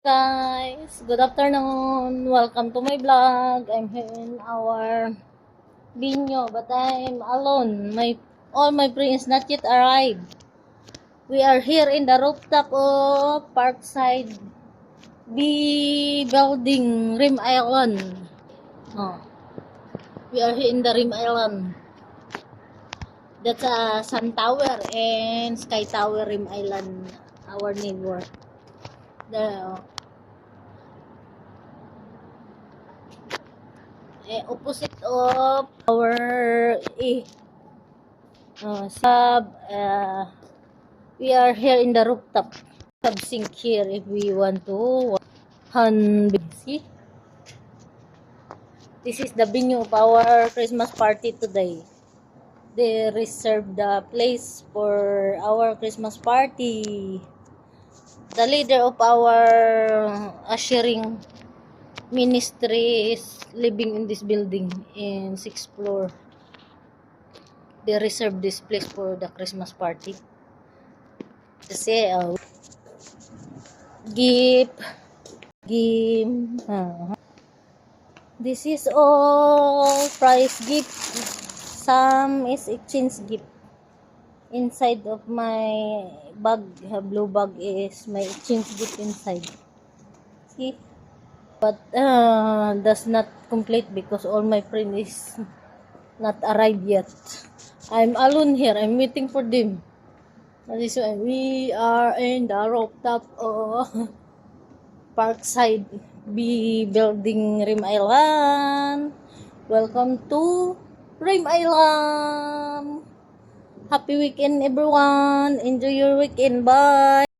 Guys, good afternoon. Welcome to my vlog. I'm here in our binyo, but I'm alone. All my friends not yet arrived. We are here in the rooftop of Parkside B building, Rim Island. Oh, we are here in the Rim Island. That's a Sun Tower and Sky Tower, Rim Island, our neighbor. The opposite of our we are here in the rooftop. Sub sink here if we want to see. This is the venue of our Christmas party today. They reserved the place for our Christmas party. The leader of our ushering ministry is living in this building in 6th floor. They reserved this place for the Christmas party. Kasi gift this is all prize gift. Some is exchange gift. Inside of my bag, blue bag, is my exchange gift inside. See, but that's not complete because all my friend is not arrived yet. I'm alone here. I'm waiting for them. That is why we are in the rooftop of Parkside B building, Rim Island. Welcome to Rim Island. Happy weekend, everyone. Enjoy your weekend. Bye.